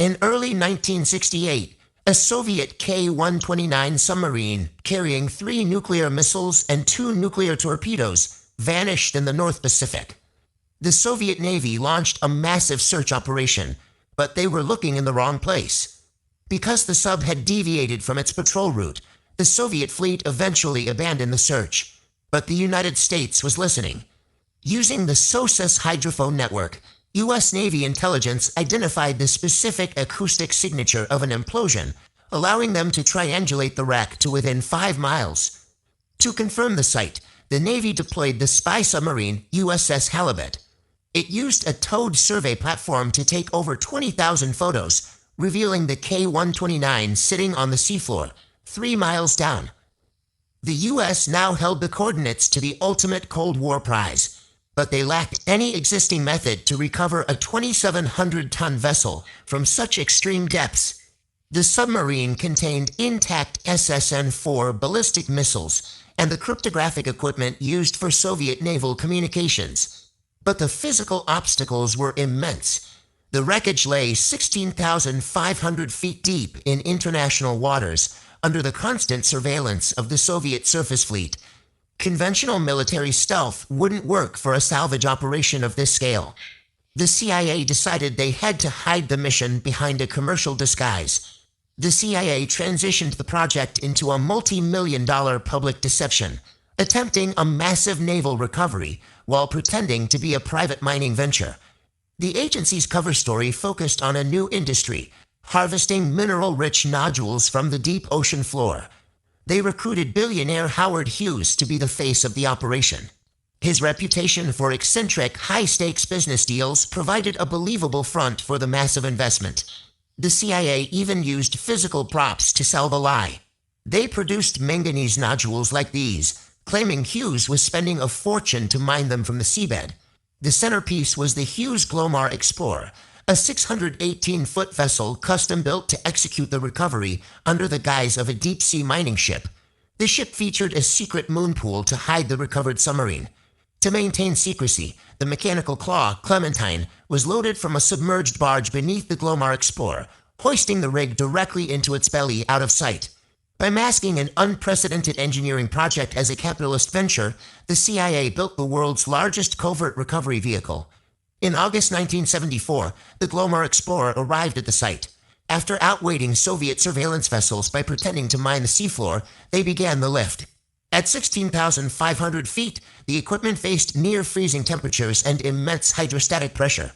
In early 1968, a Soviet K-129 submarine carrying 3 nuclear missiles and 2 nuclear torpedoes vanished in the North Pacific. The Soviet Navy launched a massive search operation, but they were looking in the wrong place. Because the sub had deviated from its patrol route, the Soviet fleet eventually abandoned the search, but the United States was listening. Using the SOSUS hydrophone network, U.S. Navy intelligence identified the specific acoustic signature of an implosion, allowing them to triangulate the wreck to within 5 miles. To confirm the site, the Navy deployed the spy submarine USS Halibut. It used a towed survey platform to take over 20,000 photos, revealing the K-129 sitting on the seafloor, 3 miles down. The U.S. now held the coordinates to the ultimate Cold War prize, but they lacked any existing method to recover a 2,700-ton vessel from such extreme depths. The submarine contained intact SSN-4 ballistic missiles and the cryptographic equipment used for Soviet naval communications. But the physical obstacles were immense. The wreckage lay 16,500 feet deep in international waters under the constant surveillance of the Soviet surface fleet. Conventional military stealth wouldn't work for a salvage operation of this scale. The CIA decided they had to hide the mission behind a commercial disguise. The CIA transitioned the project into a multi-million-dollar public deception, attempting a massive naval recovery while pretending to be a private mining venture. The agency's cover story focused on a new industry, harvesting mineral-rich nodules from the deep ocean floor. They recruited billionaire Howard Hughes to be the face of the operation. His reputation for eccentric, high-stakes business deals provided a believable front for the massive investment. The CIA even used physical props to sell the lie. They produced manganese nodules like these, claiming Hughes was spending a fortune to mine them from the seabed. The centerpiece was the Hughes Glomar Explorer, a 618-foot vessel custom-built to execute the recovery under the guise of a deep-sea mining ship. The ship featured a secret moon pool to hide the recovered submarine. To maintain secrecy, the mechanical claw, Clementine, was loaded from a submerged barge beneath the Glomar Explorer, hoisting the rig directly into its belly out of sight. By masking an unprecedented engineering project as a capitalist venture, the CIA built the world's largest covert recovery vehicle. In August 1974, the Glomar Explorer arrived at the site. After outweighting Soviet surveillance vessels by pretending to mine the seafloor, they began the lift. At 16,500 feet, the equipment faced near-freezing temperatures and immense hydrostatic pressure.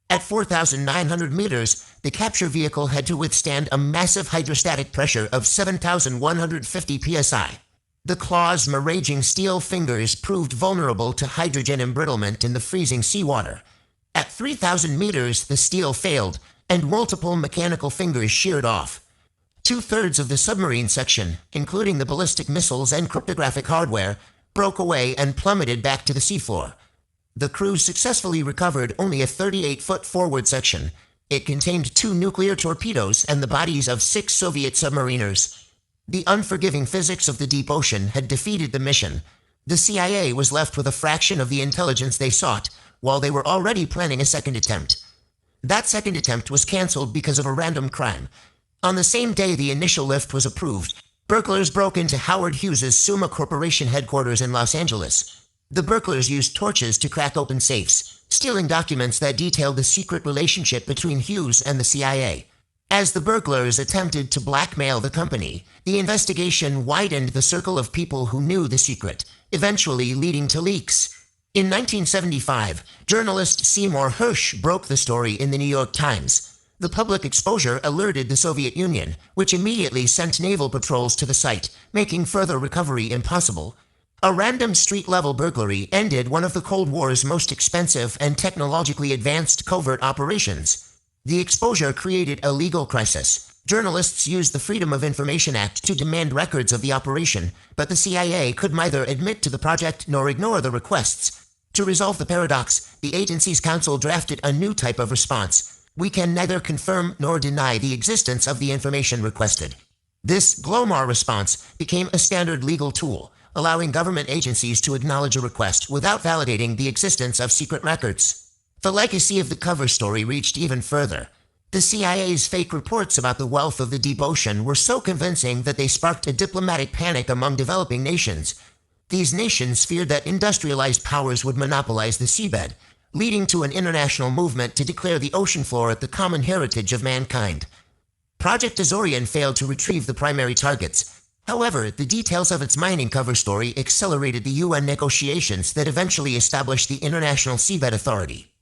At 4,900 meters, the capture vehicle had to withstand a massive hydrostatic pressure of 7,150 psi. The claw's raging steel fingers proved vulnerable to hydrogen embrittlement in the freezing seawater. At 3,000 meters, the steel failed, and multiple mechanical fingers sheared off. 2/3 of the submarine section, including the ballistic missiles and cryptographic hardware, broke away and plummeted back to the seafloor. The crew successfully recovered only a 38-foot forward section. It contained 2 nuclear torpedoes and the bodies of 6 Soviet submariners. The unforgiving physics of the deep ocean had defeated the mission. The CIA was left with a fraction of the intelligence they sought, while they were already planning a second attempt. That second attempt was canceled because of a random crime. On the same day the initial lift was approved, burglars broke into Howard Hughes's Summa Corporation headquarters in Los Angeles. The burglars used torches to crack open safes, stealing documents that detailed the secret relationship between Hughes and the CIA. As the burglars attempted to blackmail the company, the investigation widened the circle of people who knew the secret, eventually leading to leaks. In 1975, journalist Seymour Hersh broke the story in the New York Times. The public exposure alerted the Soviet Union, which immediately sent naval patrols to the site, making further recovery impossible. A random street-level burglary ended one of the Cold War's most expensive and technologically advanced covert operations. The exposure created a legal crisis. Journalists used the Freedom of Information Act to demand records of the operation, but the CIA could neither admit to the project nor ignore the requests. To resolve the paradox, the agency's counsel drafted a new type of response. We can neither confirm nor deny the existence of the information requested. This Glomar response became a standard legal tool, allowing government agencies to acknowledge a request without validating the existence of secret records. The legacy of the cover story reached even further. The CIA's fake reports about the wealth of the deep ocean were so convincing that they sparked a diplomatic panic among developing nations. These nations feared that industrialized powers would monopolize the seabed, leading to an international movement to declare the ocean floor the common heritage of mankind. Project Azorian failed to retrieve the primary targets. However, the details of its mining cover story accelerated the UN negotiations that eventually established the International Seabed Authority.